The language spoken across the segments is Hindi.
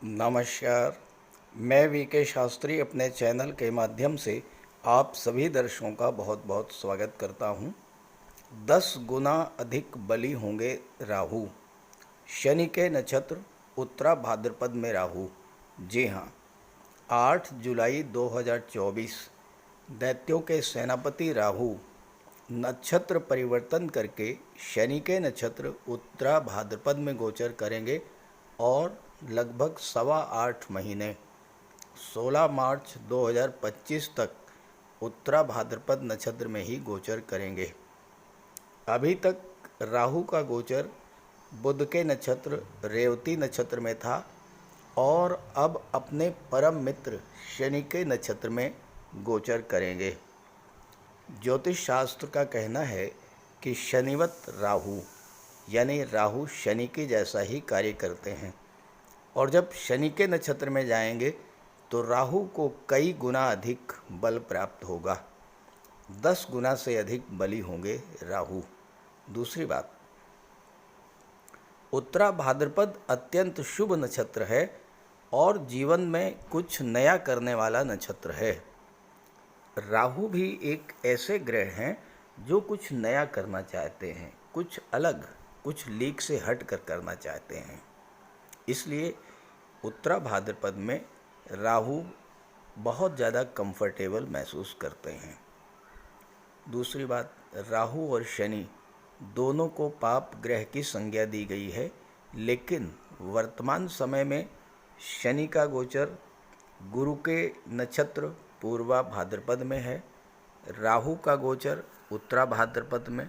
नमस्कार। मैं वीके शास्त्री अपने चैनल के माध्यम से आप सभी दर्शकों का बहुत बहुत स्वागत करता हूं। 10 गुना अधिक बली होंगे राहु। शनि के नक्षत्र उत्तरा भाद्रपद में राहु। जी हाँ, 8 जुलाई 2024 दैत्यों के सेनापति राहु नक्षत्र परिवर्तन करके शनि के नक्षत्र उत्तरा भाद्रपद में गोचर करेंगे और लगभग 8.25 महीने 16 मार्च 2025 तक उत्तरा भाद्रपद नक्षत्र में ही गोचर करेंगे। अभी तक राहु का गोचर बुध के नक्षत्र रेवती नक्षत्र में था और अब अपने परम मित्र शनि के नक्षत्र में गोचर करेंगे। ज्योतिष शास्त्र का कहना है कि शनिवत राहु यानी राहु शनि के जैसा ही कार्य करते हैं और जब शनि के नक्षत्र में जाएंगे तो राहु को कई गुना अधिक बल प्राप्त होगा। 10 गुना से अधिक बली होंगे राहु। दूसरी बात, उत्तरा भाद्रपद अत्यंत शुभ नक्षत्र है और जीवन में कुछ नया करने वाला नक्षत्र है। राहु भी एक ऐसे ग्रह हैं जो कुछ नया करना चाहते हैं, कुछ अलग, कुछ लीक से हट कर करना चाहते हैं। इसलिए उत्तरा भाद्रपद में राहु बहुत ज़्यादा कंफर्टेबल महसूस करते हैं। दूसरी बात, राहु और शनि दोनों को पाप ग्रह की संज्ञा दी गई है, लेकिन वर्तमान समय में शनि का गोचर गुरु के नक्षत्र पूर्वा भाद्रपद में है, राहु का गोचर उत्तरा भाद्रपद में।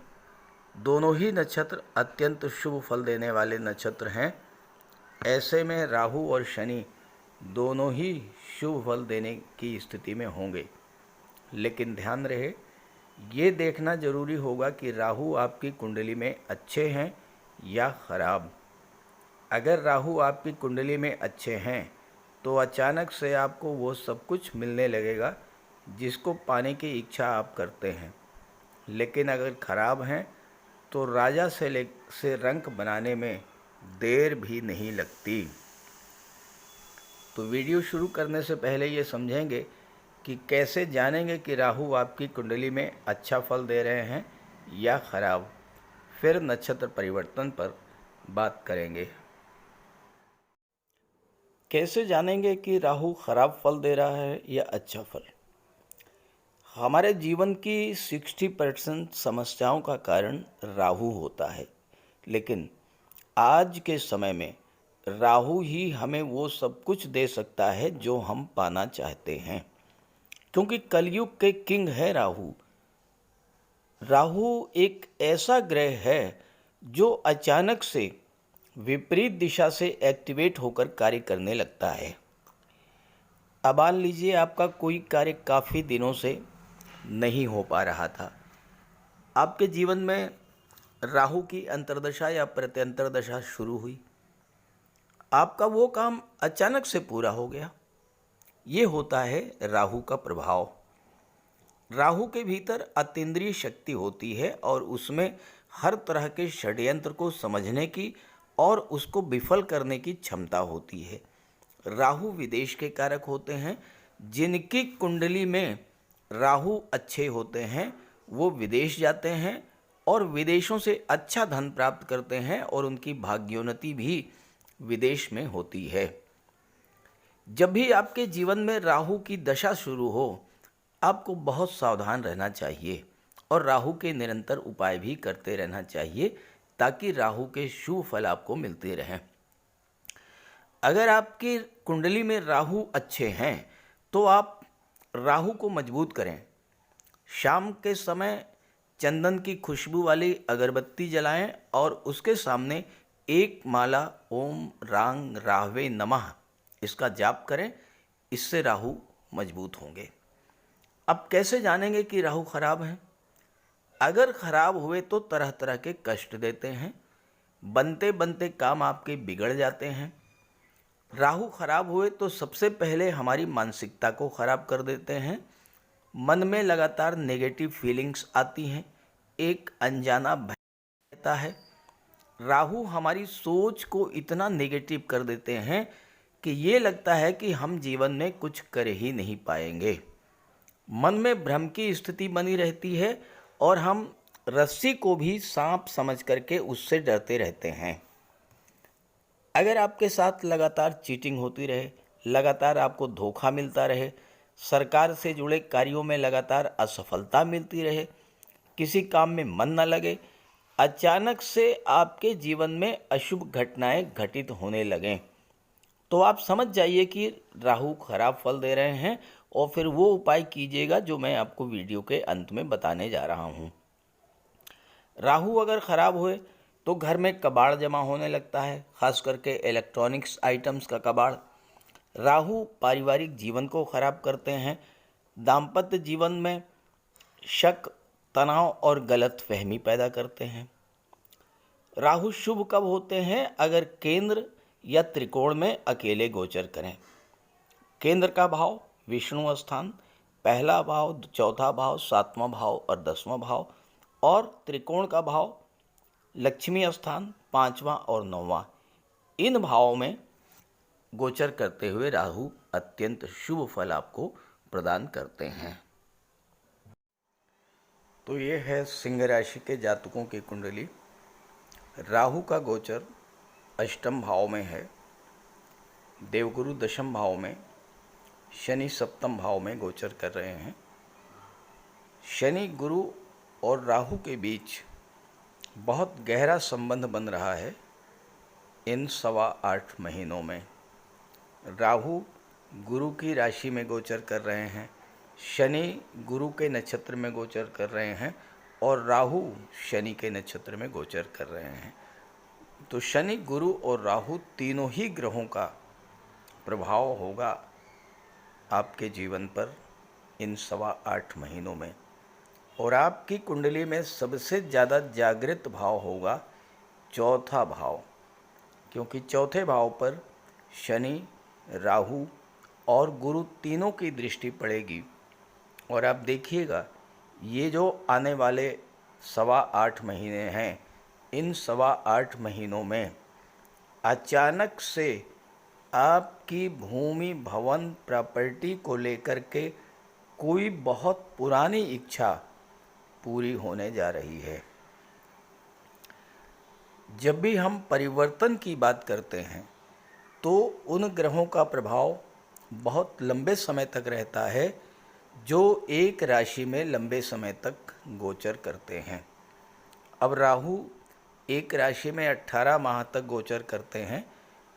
दोनों ही नक्षत्र अत्यंत शुभ फल देने वाले नक्षत्र हैं। ऐसे में राहु और शनि दोनों ही शुभ फल देने की स्थिति में होंगे, लेकिन ध्यान रहे, ये देखना जरूरी होगा कि राहु आपकी कुंडली में अच्छे हैं या खराब। अगर राहु आपकी कुंडली में अच्छे हैं तो अचानक से आपको वो सब कुछ मिलने लगेगा जिसको पाने की इच्छा आप करते हैं, लेकिन अगर खराब हैं तो राजा से रंक बनाने में देर भी नहीं लगती। तो वीडियो शुरू करने से पहले ये समझेंगे कि कैसे जानेंगे कि राहु आपकी कुंडली में अच्छा फल दे रहे हैं या खराब। फिर नक्षत्र परिवर्तन पर बात करेंगे। कैसे जानेंगे कि राहु खराब फल दे रहा है या अच्छा फल? हमारे जीवन की 60% समस्याओं का कारण राहु होता है, लेकिन आज के समय में राहु ही हमें वो सब कुछ दे सकता है जो हम पाना चाहते हैं, क्योंकि कलयुग के किंग है राहु। राहु एक ऐसा ग्रह है जो अचानक से विपरीत दिशा से एक्टिवेट होकर कार्य करने लगता है। अब मान लीजिए आपका कोई कार्य काफ़ी दिनों से नहीं हो पा रहा था, आपके जीवन में राहु की अंतर्दशा या प्रत्यंतर दशा शुरू हुई, आपका वो काम अचानक से पूरा हो गया। ये होता है राहु का प्रभाव। राहु के भीतर अतीन्द्रिय शक्ति होती है और उसमें हर तरह के षड्यंत्र को समझने की और उसको विफल करने की क्षमता होती है। राहु विदेश के कारक होते हैं। जिनकी कुंडली में राहु अच्छे होते हैं वो विदेश जाते हैं और विदेशों से अच्छा धन प्राप्त करते हैं और उनकी भाग्योन्नति भी विदेश में होती है। जब भी आपके जीवन में राहु की दशा शुरू हो, आपको बहुत सावधान रहना चाहिए और राहु के निरंतर उपाय भी करते रहना चाहिए ताकि राहु के शुभ फल आपको मिलते रहें। अगर आपकी कुंडली में राहु अच्छे हैं तो आप राहु को मजबूत करें। शाम के समय चंदन की खुशबू वाली अगरबत्ती जलाएं और उसके सामने एक माला ओम रांग राहवे नमः इसका जाप करें। इससे राहु मजबूत होंगे। अब कैसे जानेंगे कि राहु खराब है? अगर खराब हुए तो तरह तरह के कष्ट देते हैं, बनते बनते काम आपके बिगड़ जाते हैं। राहु खराब हुए तो सबसे पहले हमारी मानसिकता को खराब कर देते हैं। मन में लगातार नेगेटिव फीलिंग्स आती हैं, एक अनजाना भय रहता है। राहु हमारी सोच को इतना नेगेटिव कर देते हैं कि ये लगता है कि हम जीवन में कुछ कर ही नहीं पाएंगे। मन में भ्रम की स्थिति बनी रहती है और हम रस्सी को भी सांप समझ करके उससे डरते रहते हैं। अगर आपके साथ लगातार चीटिंग होती रहे, लगातार आपको धोखा मिलता रहे, सरकार से जुड़े कार्यों में लगातार असफलता मिलती रहे, किसी काम में मन न लगे, अचानक से आपके जीवन में अशुभ घटनाएं घटित होने लगें, तो आप समझ जाइए कि राहु खराब फल दे रहे हैं और फिर वो उपाय कीजिएगा जो मैं आपको वीडियो के अंत में बताने जा रहा हूँ। राहु अगर खराब हुए तो घर में कबाड़ जमा होने लगता है, खास करके इलेक्ट्रॉनिक्स आइटम्स का कबाड़। राहु पारिवारिक जीवन को खराब करते हैं। दाम्पत्य जीवन में शक, तनाव और गलत फहमी पैदा करते हैं। राहु शुभ कब होते हैं? अगर केंद्र या त्रिकोण में अकेले गोचर करें। केंद्र का भाव विष्णु स्थान, पहला भाव, चौथा भाव, सातवां भाव और 10वां भाव, और त्रिकोण का भाव लक्ष्मी स्थान, 5वां और 9वां। इन भावों में गोचर करते हुए राहु अत्यंत शुभ फल आपको प्रदान करते हैं। तो ये है सिंह राशि के जातकों की कुंडली। राहु का गोचर अष्टम भाव में है, देवगुरु दशम भाव में, शनि सप्तम भाव में गोचर कर रहे हैं। शनि, गुरु और राहु के बीच बहुत गहरा संबंध बन रहा है इन 8.25 महीनों में। राहु गुरु की राशि में गोचर कर रहे हैं, शनि गुरु के नक्षत्र में गोचर कर रहे हैं और राहु शनि के नक्षत्र में गोचर कर रहे हैं। तो शनि, गुरु और राहु तीनों ही ग्रहों का प्रभाव होगा आपके जीवन पर इन 8.25 महीनों में। और आपकी कुंडली में सबसे ज़्यादा जागृत भाव होगा चौथा भाव, क्योंकि चौथे भाव पर शनि, राहु और गुरु तीनों की दृष्टि पड़ेगी। और आप देखिएगा, ये जो आने वाले 8.25 महीने हैं, इन 8.25 महीनों में अचानक से आपकी भूमि, भवन, प्रॉपर्टी को लेकर के कोई बहुत पुरानी इच्छा पूरी होने जा रही है। जब भी हम परिवर्तन की बात करते हैं तो उन ग्रहों का प्रभाव बहुत लंबे समय तक रहता है जो एक राशि में लंबे समय तक गोचर करते हैं। अब राहु एक राशि में 18 माह तक गोचर करते हैं,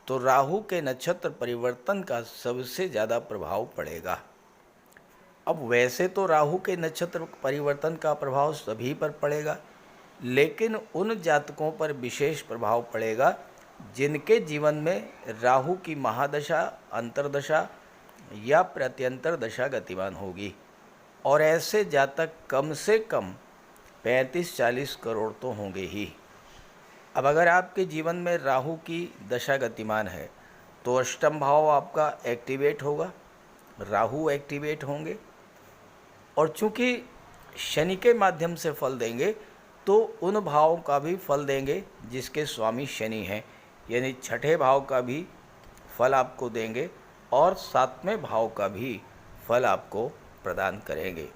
तो राहु के नक्षत्र परिवर्तन का सबसे ज़्यादा प्रभाव पड़ेगा। अब वैसे तो राहु के नक्षत्र परिवर्तन का प्रभाव सभी पर पड़ेगा, लेकिन उन जातकों पर विशेष प्रभाव पड़ेगा जिनके जीवन में राहु की महादशा, अंतर्दशा या प्रत्यंतर दशा गतिमान होगी। और ऐसे जातक कम से कम 35-40 करोड़ तो होंगे ही। अब अगर आपके जीवन में राहु की दशा गतिमान है तो अष्टम भाव आपका एक्टिवेट होगा, राहु एक्टिवेट होंगे, और चूंकि शनि के माध्यम से फल देंगे तो उन भावों का भी फल देंगे जिसके स्वामी शनि हैं, यानी छठे भाव का भी फल आपको देंगे और 7वें भाव का भी फल आपको प्रदान करेंगे।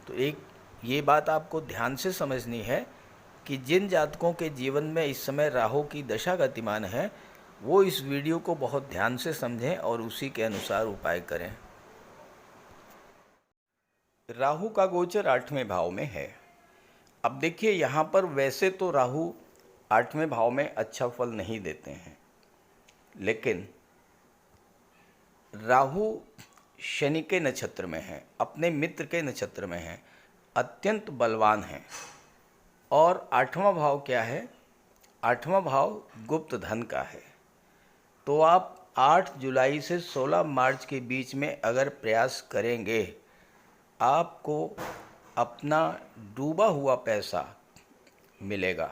तो एक ये बात आपको ध्यान से समझनी है कि जिन जातकों के जीवन में इस समय राहु की दशा गतिमान है वो इस वीडियो को बहुत ध्यान से समझें और उसी के अनुसार उपाय करें। राहु का गोचर 8वें भाव में है। अब देखिए, यहाँ पर वैसे तो राहु 8वें भाव में अच्छा फल नहीं देते हैं, लेकिन राहु शनि के नक्षत्र में है, अपने मित्र के नक्षत्र में है, अत्यंत बलवान है। और 8वां भाव क्या है? 8वां भाव गुप्त धन का है। तो आप 8 जुलाई से 16 मार्च के बीच में अगर प्रयास करेंगे, आपको अपना डूबा हुआ पैसा मिलेगा।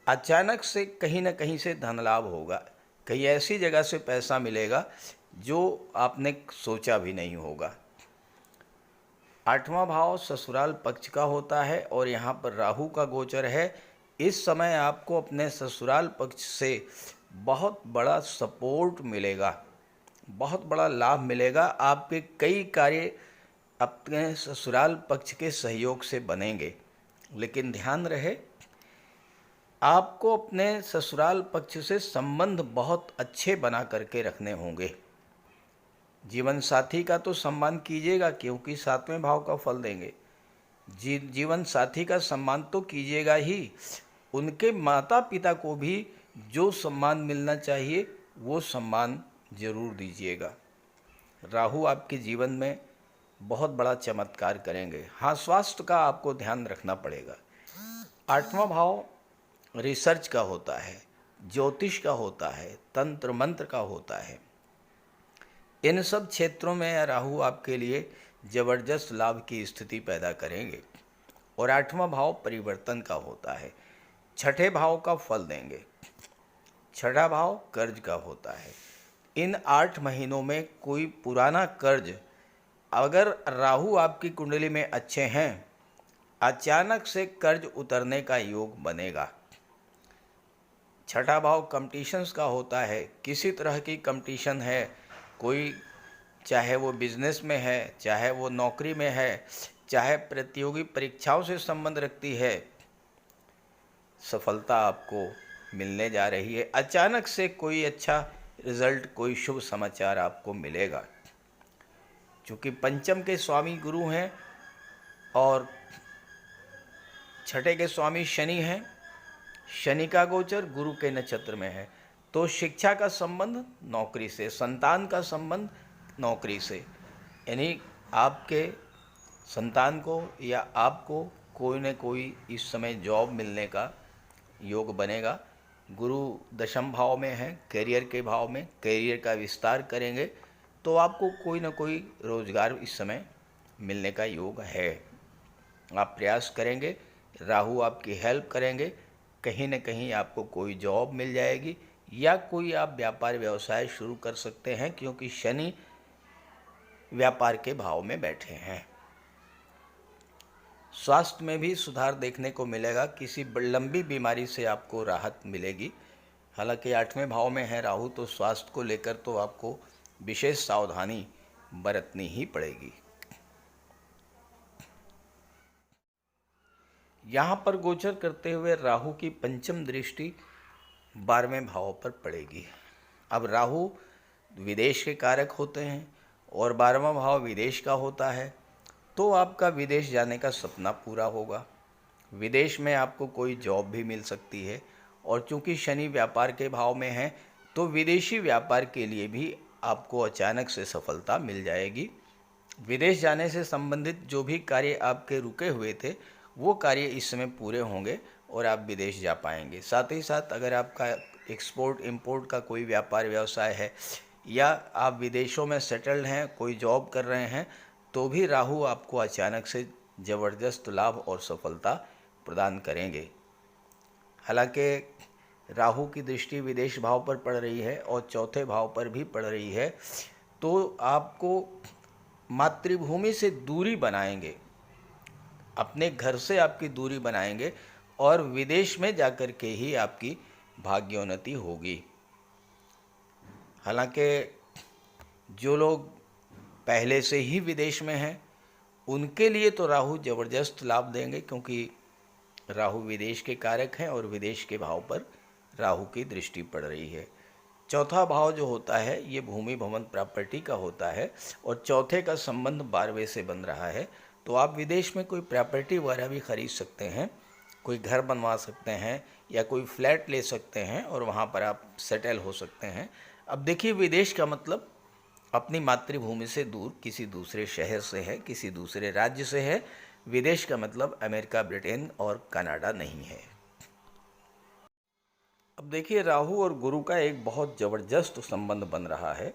अचानक से कहीं ना कहीं से धन लाभ होगा, कहीं ऐसी जगह से पैसा मिलेगा जो आपने सोचा भी नहीं होगा। 8वां भाव ससुराल पक्ष का होता है और यहाँ पर राहु का गोचर है। इस समय आपको अपने ससुराल पक्ष से बहुत बड़ा सपोर्ट मिलेगा, बहुत बड़ा लाभ मिलेगा। आपके कई कार्य अपने ससुराल पक्ष के सहयोग से बनेंगे। लेकिन ध्यान रहे, आपको अपने ससुराल पक्ष से संबंध बहुत अच्छे बना करके रखने होंगे। जीवन साथी का तो सम्मान कीजिएगा, क्योंकि 7वें भाव का फल देंगे। जीवन साथी का सम्मान तो कीजिएगा ही, उनके माता पिता को भी जो सम्मान मिलना चाहिए वो सम्मान जरूर दीजिएगा। राहु आपके जीवन में बहुत बड़ा चमत्कार करेंगे। हाँ, स्वास्थ्य का आपको ध्यान रखना पड़ेगा। 8वां भाव रिसर्च का होता है, ज्योतिष का होता है, तंत्र मंत्र का होता है। इन सब क्षेत्रों में राहु आपके लिए जबरदस्त लाभ की स्थिति पैदा करेंगे। और 8वां भाव परिवर्तन का होता है, छठे भाव का फल देंगे। छठा भाव कर्ज का होता है। इन 8 महीनों में कोई पुराना कर्ज, अगर राहु आपकी कुंडली में अच्छे हैं, अचानक से कर्ज उतरने का योग बनेगा। छठा भाव कंपटीशंस का होता है। किसी तरह की कंपटीशन है, कोई चाहे वो बिजनेस में है, चाहे वो नौकरी में है, चाहे प्रतियोगी परीक्षाओं से संबंध रखती है, सफलता आपको मिलने जा रही है। अचानक से कोई अच्छा रिजल्ट, कोई शुभ समाचार आपको मिलेगा। क्योंकि पंचम के स्वामी गुरु हैं और छठे के स्वामी शनि हैं। शनि का गोचर गुरु के नक्षत्र में है, तो शिक्षा का संबंध नौकरी से, संतान का संबंध नौकरी से, यानी आपके संतान को या आपको कोई न कोई इस समय जॉब मिलने का योग बनेगा। गुरु दशम भाव में है, करियर के भाव में, करियर का विस्तार करेंगे, तो आपको कोई न कोई रोजगार इस समय मिलने का योग है। आप प्रयास करेंगे, राहु आपकी हेल्प करेंगे, कहीं न कहीं आपको कोई जॉब मिल जाएगी या कोई आप व्यापार व्यवसाय शुरू कर सकते हैं, क्योंकि शनि व्यापार के भाव में बैठे हैं। स्वास्थ्य में भी सुधार देखने को मिलेगा, किसी लंबी बीमारी से आपको राहत मिलेगी। हालांकि 8वें भाव में है राहु, तो स्वास्थ्य को लेकर तो आपको विशेष सावधानी बरतनी ही पड़ेगी। यहाँ पर गोचर करते हुए राहु की पंचम दृष्टि 12वें भाव पर पड़ेगी। अब राहु विदेश के कारक होते हैं और 12वां भाव विदेश का होता है, तो आपका विदेश जाने का सपना पूरा होगा। विदेश में आपको कोई जॉब भी मिल सकती है, और चूंकि शनि व्यापार के भाव में है, तो विदेशी व्यापार के लिए भी आपको अचानक से सफलता मिल जाएगी। विदेश जाने से संबंधित जो भी कार्य आपके रुके हुए थे, वो कार्य इस समय पूरे होंगे और आप विदेश जा पाएंगे। साथ ही साथ अगर आपका एक्सपोर्ट इंपोर्ट का कोई व्यापार व्यवसाय है या आप विदेशों में सेटल्ड हैं, कोई जॉब कर रहे हैं, तो भी राहु आपको अचानक से ज़बरदस्त लाभ और सफलता प्रदान करेंगे। हालांकि राहु की दृष्टि विदेश भाव पर पड़ रही है और चौथे भाव पर भी पड़ रही है, तो आपको मातृभूमि से दूरी बनाएंगे, अपने घर से आपकी दूरी बनाएंगे और विदेश में जाकर के ही आपकी भाग्योन्नति होगी। हालांकि जो लोग पहले से ही विदेश में हैं, उनके लिए तो राहु जबरदस्त लाभ देंगे, क्योंकि राहु विदेश के कारक हैं और विदेश के भाव पर राहु की दृष्टि पड़ रही है। चौथा भाव जो होता है ये भूमि भवन प्रॉपर्टी का होता है और चौथे का संबंध 12वें से बन रहा है, तो आप विदेश में कोई प्रॉपर्टी वगैरह भी खरीद सकते हैं, कोई घर बनवा सकते हैं या कोई फ्लैट ले सकते हैं और वहाँ पर आप सेटल हो सकते हैं। अब देखिए, विदेश का मतलब अपनी मातृभूमि से दूर किसी दूसरे शहर से है, किसी दूसरे राज्य से है। विदेश का मतलब अमेरिका, ब्रिटेन और कनाडा नहीं है। अब देखिए, राहु और गुरु का एक बहुत ज़बरदस्त संबंध बन रहा है।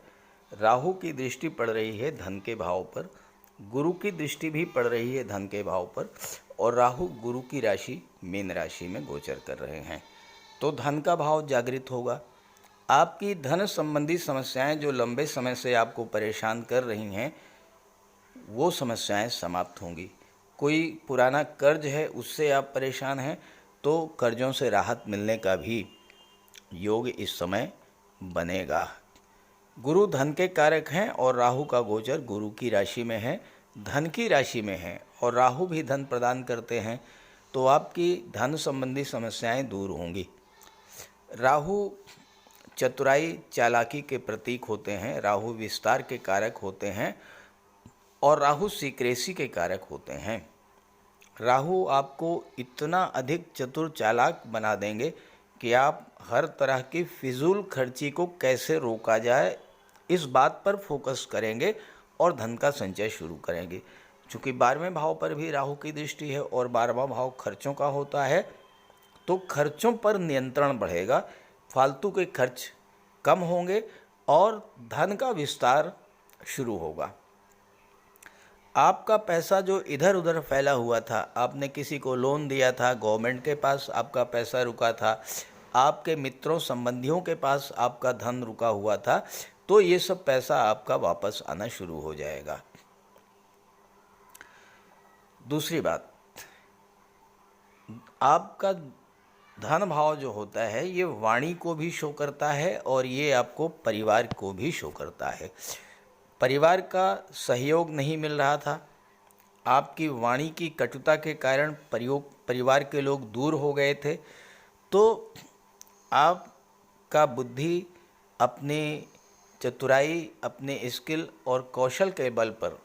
राहु की दृष्टि पड़ रही है धन के भाव पर, गुरु की दृष्टि भी पड़ रही है धन के भाव पर, और राहु गुरु की राशि मीन राशि में गोचर कर रहे हैं, तो धन का भाव जागृत होगा। आपकी धन संबंधी समस्याएं जो लंबे समय से आपको परेशान कर रही हैं, वो समस्याएं समाप्त होंगी। कोई पुराना कर्ज है, उससे आप परेशान हैं, तो कर्जों से राहत मिलने का भी योग इस समय बनेगा। गुरु धन के कारक हैं और राहु का गोचर गुरु की राशि में है, धन की राशि में है और राहु भी धन प्रदान करते हैं, तो आपकी धन संबंधी समस्याएं दूर होंगी। राहु चतुराई चालाकी के प्रतीक होते हैं, राहु विस्तार के कारक होते हैं और राहु सीक्रेसी के कारक होते हैं। राहु आपको इतना अधिक चतुर चालाक बना देंगे कि आप हर तरह की फिजूल खर्ची को कैसे रोका जाए इस बात पर फोकस करेंगे और धन का संचय शुरू करेंगे। चूँकि 12वें भाव पर भी राहु की दृष्टि है और 12वां भाव खर्चों का होता है, तो खर्चों पर नियंत्रण बढ़ेगा, फालतू के खर्च कम होंगे और धन का विस्तार शुरू होगा। आपका पैसा जो इधर उधर फैला हुआ था, आपने किसी को लोन दिया था, गवर्नमेंट के पास आपका पैसा रुका था, आपके मित्रों संबंधियों के पास आपका धन रुका हुआ था, तो ये सब पैसा आपका वापस आना शुरू हो जाएगा। दूसरी बात, आपका धन भाव जो होता है ये वाणी को भी शो करता है और ये आपको परिवार को भी शो करता है। परिवार का सहयोग नहीं मिल रहा था, आपकी वाणी की कटुता के कारण परिवार के लोग दूर हो गए थे, तो आपका बुद्धि अपनी चतुराई, अपने स्किल और कौशल के बल पर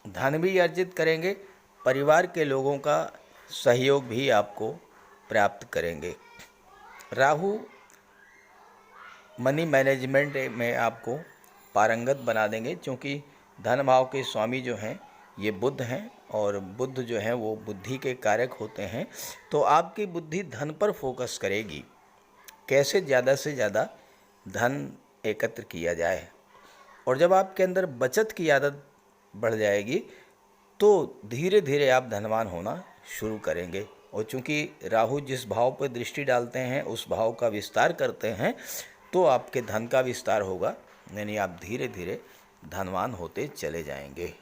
धन भी अर्जित करेंगे, परिवार के लोगों का सहयोग भी आपको प्राप्त करेंगे। राहु मनी मैनेजमेंट में आपको पारंगत बना देंगे, क्योंकि धन भाव के स्वामी जो हैं ये बुध हैं और बुध जो हैं वो बुद्धि के कारक होते हैं, तो आपकी बुद्धि धन पर फोकस करेगी, कैसे ज़्यादा से ज़्यादा धन एकत्र किया जाए। और जब आपके अंदर बचत की आदत बढ़ जाएगी तो धीरे धीरे आप धनवान होना शुरू करेंगे। और चूंकि राहु जिस भाव पर दृष्टि डालते हैं उस भाव का विस्तार करते हैं, तो आपके धन का विस्तार होगा, यानी आप धीरे धीरे धनवान होते चले जाएंगे।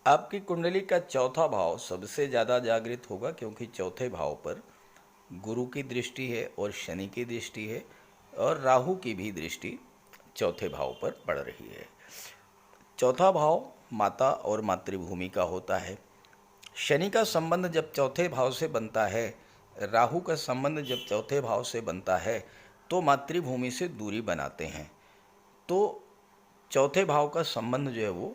आपकी कुंडली का चौथा भाव सबसे ज़्यादा जागृत होगा, क्योंकि चौथे भाव पर गुरु की दृष्टि है और शनि की दृष्टि है और राहु की भी दृष्टि चौथे भाव पर पड़ रही है। चौथा भाव माता और मातृभूमि का होता है। शनि का संबंध जब चौथे भाव से बनता है, राहु का संबंध जब चौथे भाव से बनता है, तो मातृभूमि से दूरी बनाते हैं। तो चौथे भाव का संबंध जो है वो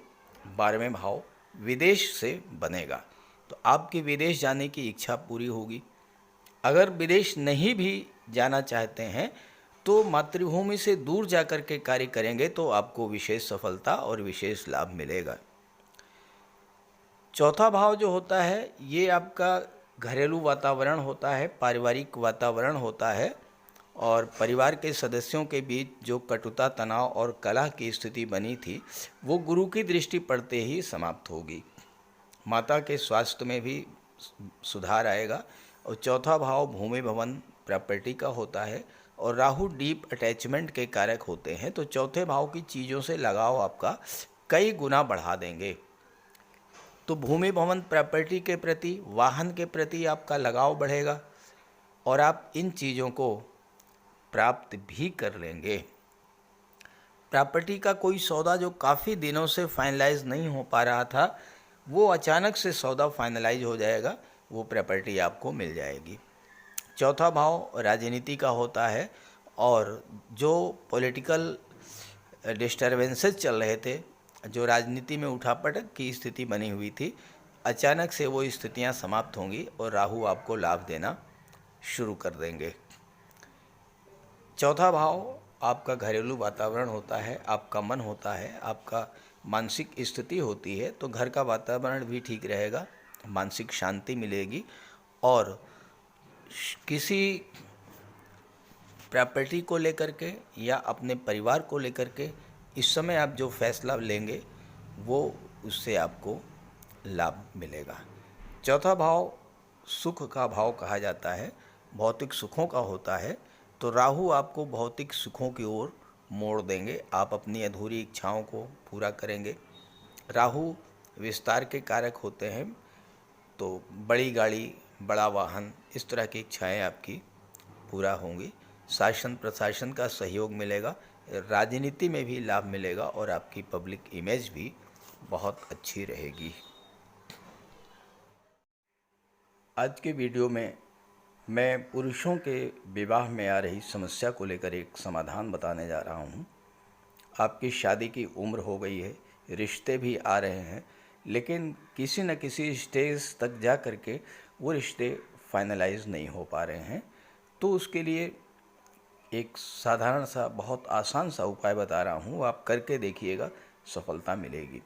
12वें भाव विदेश से बनेगा, तो आपकी विदेश जाने की इच्छा पूरी होगी। अगर विदेश नहीं भी जाना चाहते हैं तो मातृभूमि से दूर जाकर के कार्य करेंगे तो आपको विशेष सफलता और विशेष लाभ मिलेगा। चौथा भाव जो होता है ये आपका घरेलू वातावरण होता है, पारिवारिक वातावरण होता है और परिवार के सदस्यों के बीच जो कटुता, तनाव और कलह की स्थिति बनी थी वो गुरु की दृष्टि पड़ते ही समाप्त होगी। माता के स्वास्थ्य में भी सुधार आएगा। और चौथा भाव भूमि भवन प्रॉपर्टी का होता है और राहु डीप अटैचमेंट के कारक होते हैं, तो चौथे भाव की चीज़ों से लगाव आपका कई गुना बढ़ा देंगे। तो भूमि भवन प्रॉपर्टी के प्रति, वाहन के प्रति आपका लगाव बढ़ेगा और आप इन चीज़ों को प्राप्त भी कर लेंगे। प्रॉपर्टी का कोई सौदा जो काफ़ी दिनों से फाइनलाइज नहीं हो पा रहा था, वो अचानक से सौदा फाइनलाइज हो जाएगा, वो प्रॉपर्टी आपको मिल जाएगी। चौथा भाव राजनीति का होता है और जो पॉलिटिकल डिस्टर्बेंसेस चल रहे थे, जो राजनीति में उठापटक की स्थिति बनी हुई थी, अचानक से वो स्थितियां समाप्त होंगी और राहु आपको लाभ देना शुरू कर देंगे। चौथा भाव आपका घरेलू वातावरण होता है, आपका मन होता है, आपका मानसिक स्थिति होती है, तो घर का वातावरण भी ठीक रहेगा, मानसिक शांति मिलेगी और किसी प्रॉपर्टी को लेकर के या अपने परिवार को लेकर के इस समय आप जो फैसला लेंगे वो उससे आपको लाभ मिलेगा। चौथा भाव सुख का भाव कहा जाता है, भौतिक सुखों का होता है, तो राहु आपको भौतिक सुखों की ओर मोड़ देंगे, आप अपनी अधूरी इच्छाओं को पूरा करेंगे। राहु विस्तार के कारक होते हैं, तो बड़ी गाड़ी, बड़ा वाहन इस तरह की इच्छाएं आपकी पूरा होंगी। शासन प्रशासन का सहयोग मिलेगा, राजनीति में भी लाभ मिलेगा और आपकी पब्लिक इमेज भी बहुत अच्छी रहेगी। आज के वीडियो में मैं पुरुषों के विवाह में आ रही समस्या को लेकर एक समाधान बताने जा रहा हूँ। आपकी शादी की उम्र हो गई है, रिश्ते भी आ रहे हैं, लेकिन किसी न किसी स्टेज तक जा कर के वो रिश्ते फाइनलाइज नहीं हो पा रहे हैं। तो उसके लिए एक साधारण सा, बहुत आसान सा उपाय बता रहा हूँ, आप करके देखिएगा, सफलता मिलेगी।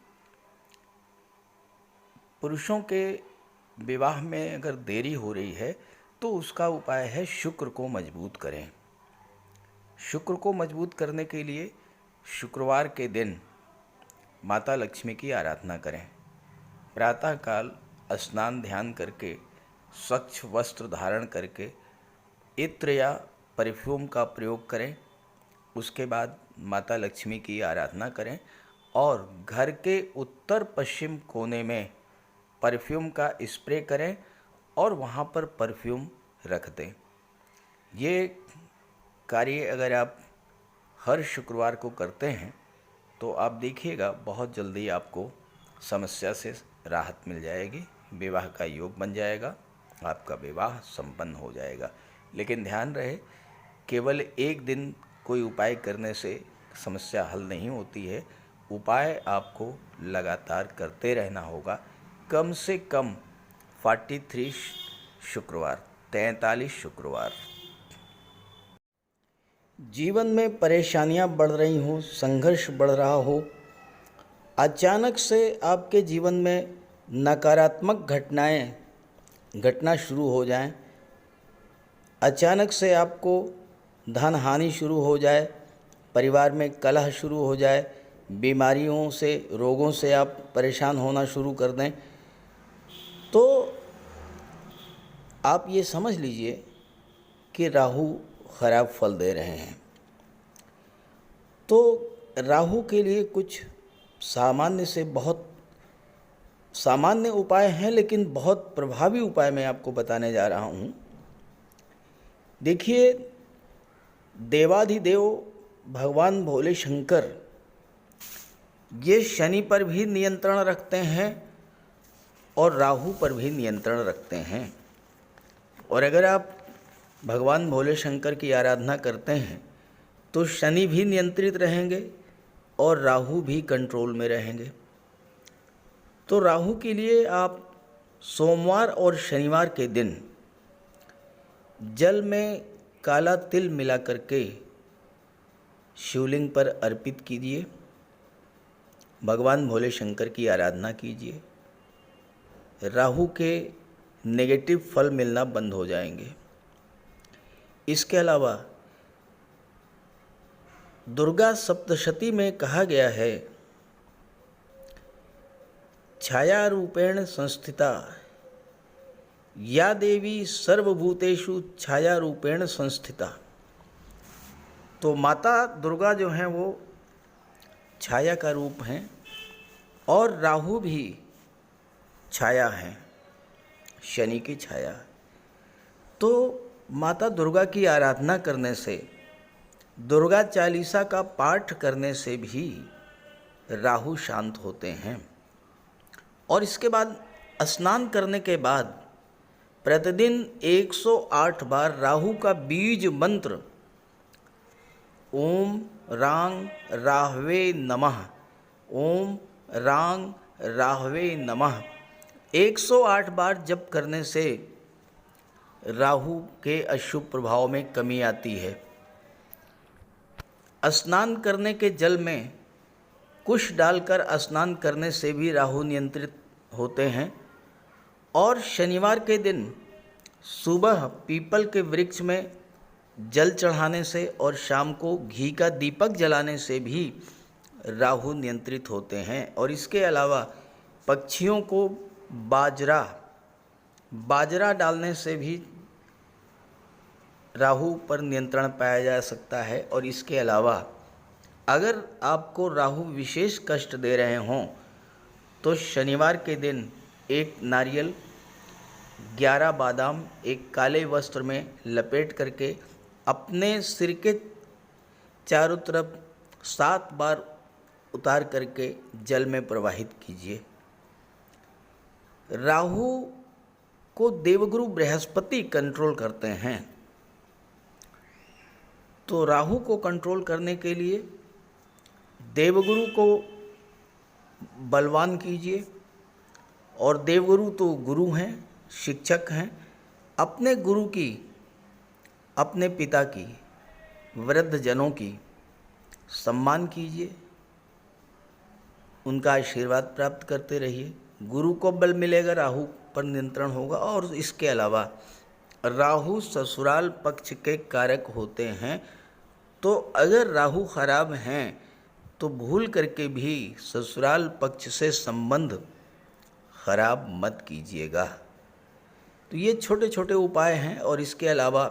पुरुषों के विवाह में अगर देरी हो रही है तो उसका उपाय है शुक्र को मजबूत करें। शुक्र को मजबूत करने के लिए शुक्रवार के दिन माता लक्ष्मी की आराधना करें। प्रातःकाल स्नान ध्यान करके स्वच्छ वस्त्र धारण करके इत्र या परफ्यूम का प्रयोग करें। उसके बाद माता लक्ष्मी की आराधना करें और घर के उत्तर पश्चिम कोने में परफ्यूम का स्प्रे करें और वहाँ पर परफ्यूम रख दें। ये कार्य अगर आप हर शुक्रवार को करते हैं तो आप देखिएगा बहुत जल्दी आपको समस्या से राहत मिल जाएगी, विवाह का योग बन जाएगा, आपका विवाह संपन्न हो जाएगा। लेकिन ध्यान रहे, केवल एक दिन कोई उपाय करने से समस्या हल नहीं होती है। उपाय आपको लगातार करते रहना होगा, कम से कम 43 शुक्रवार, 43 शुक्रवार। जीवन में परेशानियां बढ़ रही हों, संघर्ष बढ़ रहा हो, अचानक से आपके जीवन में नकारात्मक घटनाएं घटना शुरू हो जाएं, अचानक से आपको धन हानि शुरू हो जाए, परिवार में कलह शुरू हो जाए, बीमारियों से, रोगों से आप परेशान होना शुरू कर दें, तो आप ये समझ लीजिए कि राहु खराब फल दे रहे हैं। तो राहु के लिए कुछ सामान्य से बहुत सामान्य उपाय हैं, लेकिन बहुत प्रभावी उपाय मैं आपको बताने जा रहा हूँ। देखिए, देवाधिदेव भगवान भोले शंकर ये शनि पर भी नियंत्रण रखते हैं और राहु पर भी नियंत्रण रखते हैं। और अगर आप भगवान भोले शंकर की आराधना करते हैं तो शनि भी नियंत्रित रहेंगे और राहु भी कंट्रोल में रहेंगे। तो राहु के लिए आप सोमवार और शनिवार के दिन जल में काला तिल मिला करके शिवलिंग पर अर्पित कीजिए, भगवान भोले शंकर की आराधना कीजिए। राहु के नेगेटिव फल मिलना बंद हो जाएंगे। इसके अलावा दुर्गा सप्तशती में कहा गया है, छाया रूपेण संस्थिता या देवी सर्वभूतेषु छाया रूपेण संस्थिता। तो माता दुर्गा जो हैं वो छाया का रूप हैं और राहु भी छाया हैं, शनि की छाया। तो माता दुर्गा की आराधना करने से, दुर्गा चालीसा का पाठ करने से भी राहु शांत होते हैं। और इसके बाद स्नान करने के बाद प्रतिदिन 108 बार राहु का बीज मंत्र ओम रांग राहवे नमः, ओम रांग राहवे नमः 108 बार जप करने से राहु के अशुभ प्रभाव में कमी आती है। स्नान करने के जल में कुश डालकर स्नान करने से भी राहु नियंत्रित होते हैं। और शनिवार के दिन सुबह पीपल के वृक्ष में जल चढ़ाने से और शाम को घी का दीपक जलाने से भी राहु नियंत्रित होते हैं। और इसके अलावा पक्षियों को बाजरा डालने से भी राहु पर नियंत्रण पाया जा सकता है। और इसके अलावा अगर आपको राहु विशेष कष्ट दे रहे हों तो शनिवार के दिन एक नारियल 11 बादाम एक काले वस्त्र में लपेट करके अपने सिर के चारों तरफ 7 बार उतार करके जल में प्रवाहित कीजिए। राहु को देवगुरु बृहस्पति कंट्रोल करते हैं, तो राहु को कंट्रोल करने के लिए देवगुरु को बलवान कीजिए। और देवगुरु तो गुरु हैं, शिक्षक हैं। अपने गुरु की, अपने पिता की, वृद्ध जनों की सम्मान कीजिए, उनका आशीर्वाद प्राप्त करते रहिए। गुरु को बल मिलेगा, राहु पर नियंत्रण होगा। और इसके अलावा राहु ससुराल पक्ष के कारक होते हैं, तो अगर राहु खराब हैं तो भूल करके भी ससुराल पक्ष से संबंध खराब मत कीजिएगा। तो ये छोटे छोटे उपाय हैं। और इसके अलावा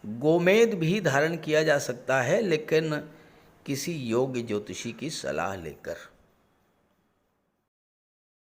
गोमेद भी धारण किया जा सकता है, लेकिन किसी योग्य ज्योतिषी की सलाह लेकर।